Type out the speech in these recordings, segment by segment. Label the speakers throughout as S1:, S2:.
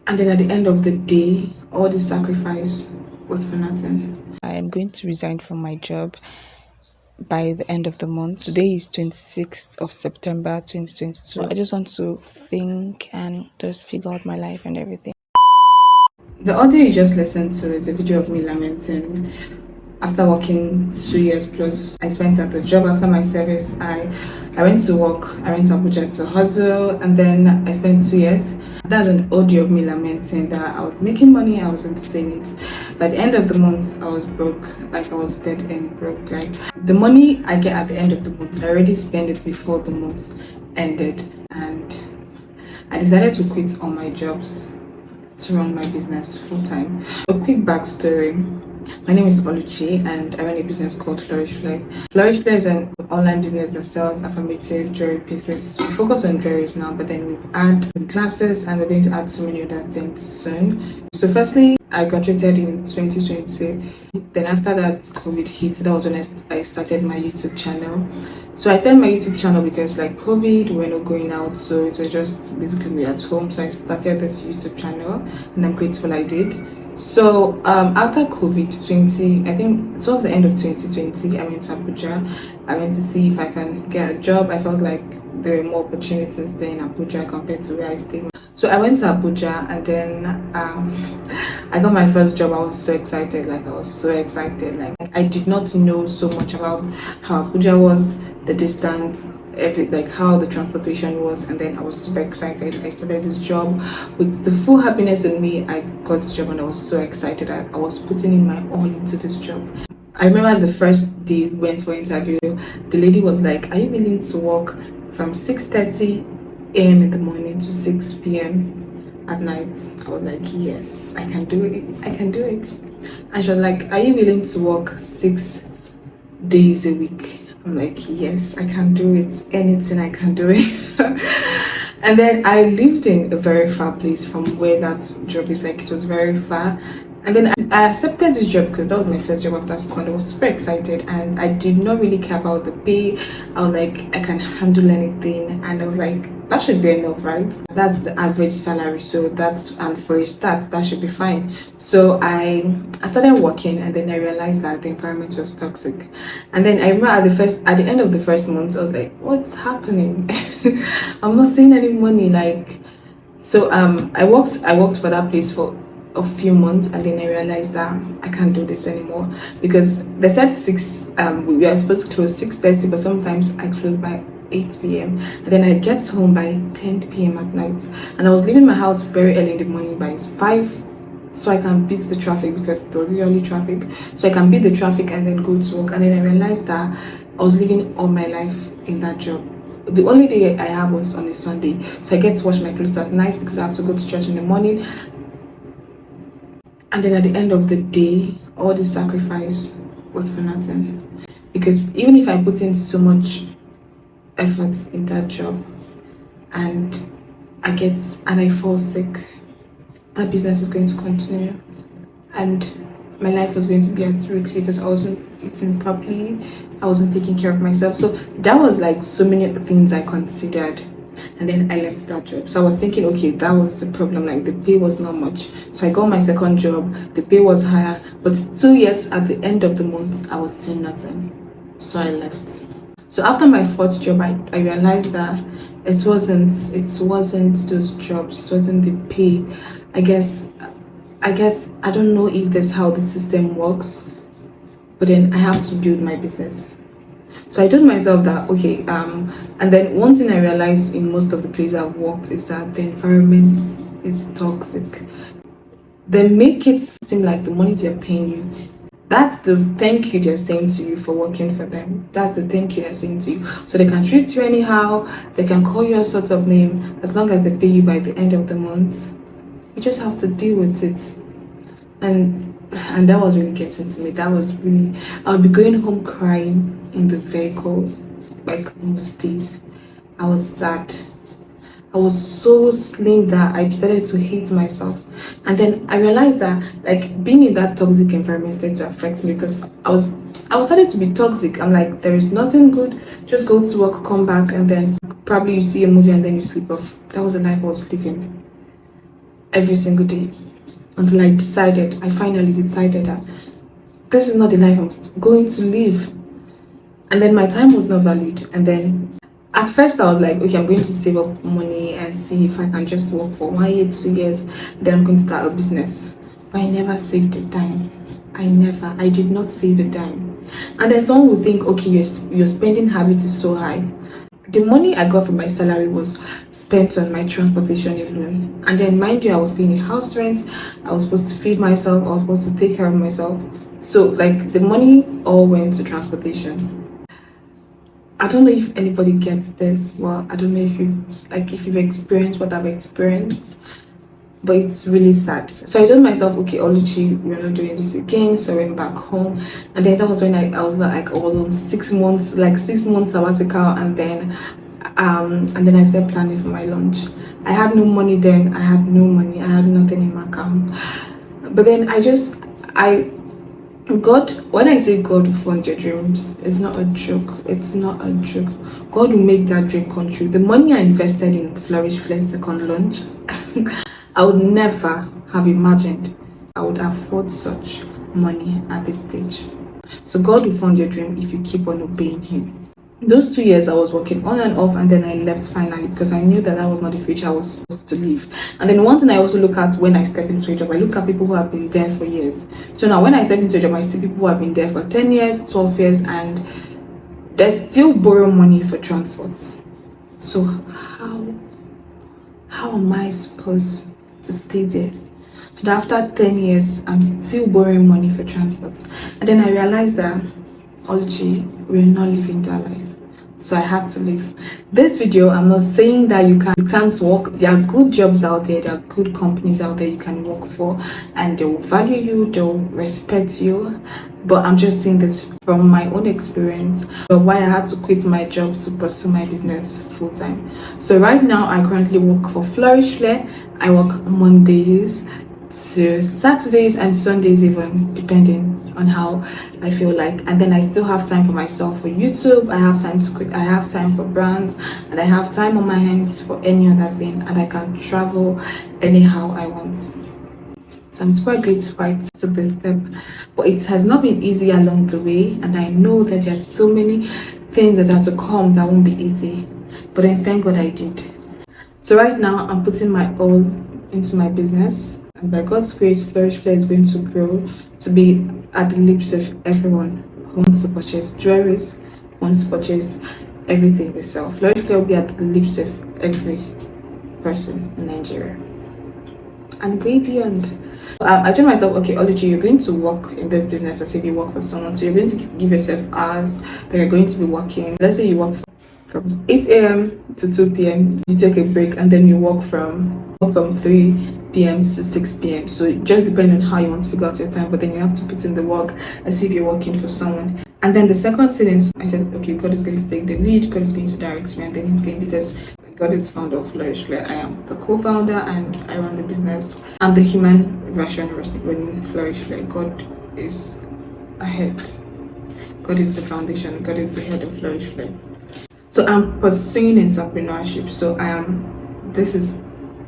S1: And then at the end of the day, all the sacrifice was for nothing.
S2: I am going to resign from my job by the end of the month. Today is 26th of September 2022. I just want to think and just figure out my life and everything.
S1: The audio you just listened to is a video of me lamenting. After working 2 years plus, I spent at the job after my service. I went to work, I went to Abuja to hustle, and then I spent 2 years. That's an audio of me lamenting that I was making money, I wasn't seeing it. By the end of the month, I was broke, like I was dead and broke. Like the money I get at the end of the month, I already spent it before the month ended, and I decided to quit all my jobs to run my business full time. A quick backstory. My name is Oluchi and I run a business called Flourish Flag. Flourish Flag is an online business that sells affirmative jewelry pieces. We focus on jewelries now, but then we've added classes and we're going to add so many other things soon. So firstly, I graduated in 2020. Then after that, COVID hit. That was when I started my YouTube channel. So I started my YouTube channel because like COVID, we were not going out. So it was just basically me at home. So I started this YouTube channel and I'm grateful I did. So after COVID-20, I think towards the end of 2020, I went to Abuja. I went to see if I can get a job. I felt like there were more opportunities there in Abuja compared to where I stay. So I went to Abuja and then I got my first job. I was so excited, like I did not know so much about how Abuja was, the distance, like how the transportation was, and then I was super excited. I started this job with the full happiness in me. I got this job and I was so excited. I was putting in my all into this job. I remember the first day we went for interview, the lady was like, "Are you willing to work from 6:30 a.m. in the morning to 6 p.m. at night?" I was like, "Yes, I can do it. I can do it." And she was like, "Are you willing to work 6 days a week?" I'm like, "Yes, I can do it. Anything I can do it." And then I lived in a very far place from where that job is. Like it was very far. And then I accepted this job because that was my first job after school and I was super excited and I did not really care about the pay. I was like, I can handle anything, and I was like, that should be enough, right? That's the average salary, so and for a start that should be fine. So I started working and then I realized that the environment was toxic. And then I remember at the end of the first month I was like, what's happening? I'm not seeing any money. Like so I worked for that place for a few months and then I realized that I can't do this anymore because they said 6 we are supposed to close 6:30, but sometimes I close by 8 p.m. and then I get home by 10 p.m. at night, and I was leaving my house very early in the morning by 5 so I can beat the traffic because there was usually traffic, so I can beat the traffic and then go to work. And then I realized that I was living all my life in that job. The only day I have was on a Sunday, so I get to wash my clothes at night because I have to go to church in the morning. And then at the end of the day, all the sacrifice was for nothing. Because even if I put in so much effort in that job and I fall sick, that business is going to continue. And my life was going to be at risk because I wasn't eating properly, I wasn't taking care of myself. So that was like so many things I considered. And then I left that job. So I was thinking, okay, that was the problem. Like the pay was not much. So I got my second job. The pay was higher, but still yet at the end of the month, I was seeing nothing. So I left. So after my fourth job, I realized that it wasn't those jobs. It wasn't the pay. I guess I don't know if that's how the system works, but then I have to build my business. So I told myself that okay, and then one thing I realized in most of the places I've worked is that the environment is toxic. They make it seem like the money they're paying you, that's the thank you they're saying to you for working for them. That's the thank you they're saying to you. So they can treat you anyhow, they can call you all sorts of name, as long as they pay you by the end of the month. You just have to deal with it. And that was really getting to me. That was really, I would be going home crying in the vehicle like most days. I was sad. I was so slim that I started to hate myself. And then I realized that like being in that toxic environment started to affect me because I was starting to be toxic. I'm like, there is nothing good, just go to work, come back, and then probably you see a movie and then you sleep off. That was the life I was living. every single day until I finally decided that this is not the life I'm going to live. And then my time was not valued. And then at first I was like, okay, I'm going to save up money and see if I can just work for 1 year, 2 years, then I'm going to start a business. But I never saved a dime. I did not save a dime. And then someone would think, okay, your spending habit is so high. The money I got from my salary was spent on my transportation alone. And then, mind you, I was paying a house rent, I was supposed to feed myself, I was supposed to take care of myself. So, like, the money all went to transportation. I don't know if anybody gets this. Well, I don't know if you've experienced what I've experienced, but it's really sad. So I told myself, okay, Oluchi, we're not doing this again. So I went back home, and then that was when I was like, I was on 6 months, like 6 months sabbatical, and then I started planning for my launch. I had no money then. I had no money. I had nothing in my account. But then God, when I say God will fund your dreams, it's not a joke. It's not a joke. God will make that dream come true. The money I invested in Flourish Flex Second launch, I would never have imagined I would afford such money at this stage. So God will fund your dream if you keep on obeying Him. Those 2 years I was working on and off, and then I left finally because I knew that was not the future I was supposed to live. And then one thing I also look at when I step into a job, I look at people who have been there for years. So now when I step into a job, I see people who have been there for 10 years, 12 years, and they still borrow money for transports. So how am I supposed to stay there? So that after 10 years, I'm still borrowing money for transports. And then I realized that, Oluchi, we're not living that life. So I had to leave. This video, I'm not saying that you can't work. There are good jobs out there, there are good companies out there you can work for, and they will value you, they will respect you. But I'm just saying this from my own experience, but why I had to quit my job to pursue my business full time. So right now I currently work for Flourish Flair. I work Mondays to Saturdays and Sundays, even depending on how I feel like. And then I still have time for myself for YouTube. I have time to cook. I have time for brands, and I have time on my hands for any other thing, and I can travel anyhow I want. So I'm super grateful I took this step, but it has not been easy along the way, and I know that there's so many things that are to come that won't be easy, but then thank God I did. So right now I'm putting my all into my business, and by God's grace, Flourish Flair is going to grow to be at the lips of everyone who wants to purchase jewelries, wants to purchase everything we sell. Flourish Flair will be at the lips of every person in Nigeria and way beyond. I told myself, okay, Oluchi, you're going to work in this business as if you work for someone. So you're going to give yourself hours that you're going to be working. Let's say you work from 8 a.m. to 2 p.m. You take a break, and then you work from 3 p.m. to 6 p.m. So it just depends on how you want to figure out your time, but then you have to put in the work as if you're working for someone. And then the second thing is, I said, okay, God is going to take the lead, God is going to direct me, and then He's going, because God is the founder of Flourish Flair. I am the co-founder and I run the business. I'm the human version running Flourish Flair. God is ahead. God is the foundation. God is the head of Flourish Flair. So I'm pursuing entrepreneurship. So this is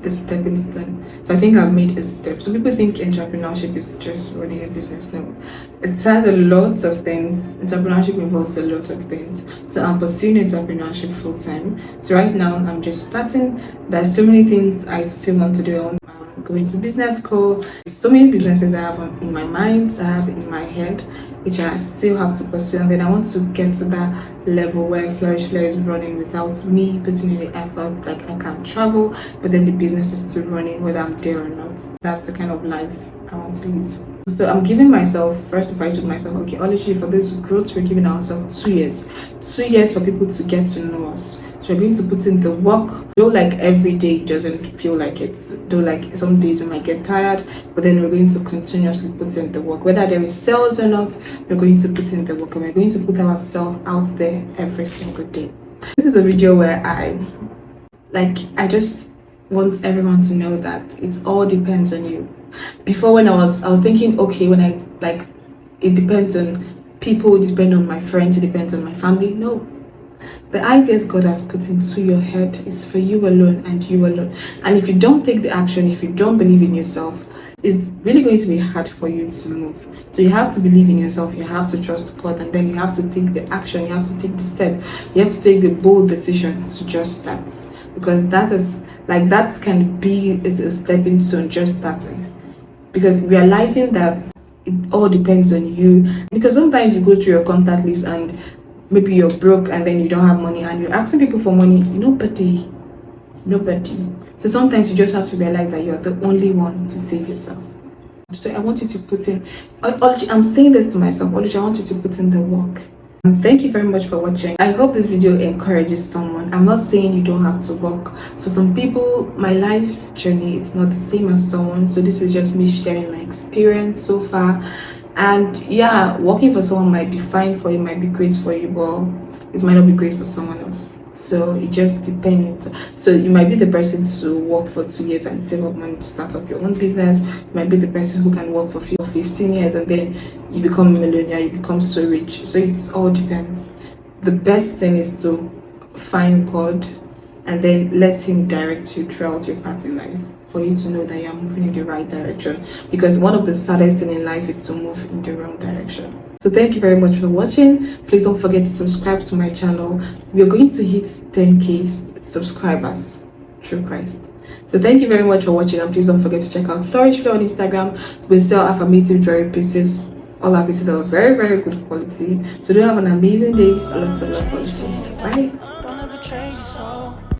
S1: the stepping stone. So I think I've made a step. So people think entrepreneurship is just running a business. No, it has a lot of things. Entrepreneurship involves a lot of things. So I'm pursuing entrepreneurship full time. So right now I'm just starting. There's so many things I still want to do. I'm going to business school. So many businesses I have in my mind, I have in my head, which I still have to pursue. And then I want to get to that level where Flourish Flair is running without me putting in the effort. Like I can travel, but then the business is still running whether I'm there or not. That's the kind of life I want to live. So I'm giving myself, first of all, I told myself, okay, honestly, for this growth, we're giving ourselves 2 years. 2 years for people to get to know us. So we're going to put in the work. Though like every day doesn't feel like it. Though like some days you might get tired, but then we're going to continuously put in the work. Whether there is sales or not, we're going to put in the work, and we're going to put ourselves out there every single day. This is a video where I just want everyone to know that it all depends on you. Before, when I was thinking, okay, when it depends on people, it depends on my friends, it depends on my family. No, The ideas God has put into your head is for you alone and you alone. And if you don't take the action, if you don't believe in yourself, it's really going to be hard for you to move. So you have to believe in yourself, you have to trust God, and then you have to take the action, you have to take the step, you have to take the bold decision to just start. Because that can be a stepping stone, just starting. Because realizing that it all depends on you. Because sometimes you go through your contact list and maybe you're broke and then you don't have money and you're asking people for money. Nobody. So sometimes you just have to realize that you're the only one to save yourself. So I want you to put in, I'm saying this to myself, I want you to put in the work. And thank you very much for watching. I hope this video encourages someone. I'm not saying you don't have to work. For some people, my life journey, it's not the same as someone. So this is just me sharing my experience so far. And yeah, working for someone might be fine for you, might be great for you, but it might not be great for someone else. So it just depends. So you might be the person to work for 2 years and save up money to start up your own business. You might be the person who can work for 15 years and then you become a millionaire, you become so rich. So it all depends. The best thing is to find God and then let Him direct you throughout your path in life, for you to know that you are moving in the right direction. Because one of the saddest things in life is to move in the wrong direction. So thank you very much for watching. Please don't forget to subscribe to my channel. We are going to hit 10k subscribers through Christ. So thank you very much for watching, and please don't forget to check out Flourish Flow on Instagram. We sell affirmative jewelry pieces. All our pieces are very, very good quality. So do have an amazing day. Lots of love for you. Bye.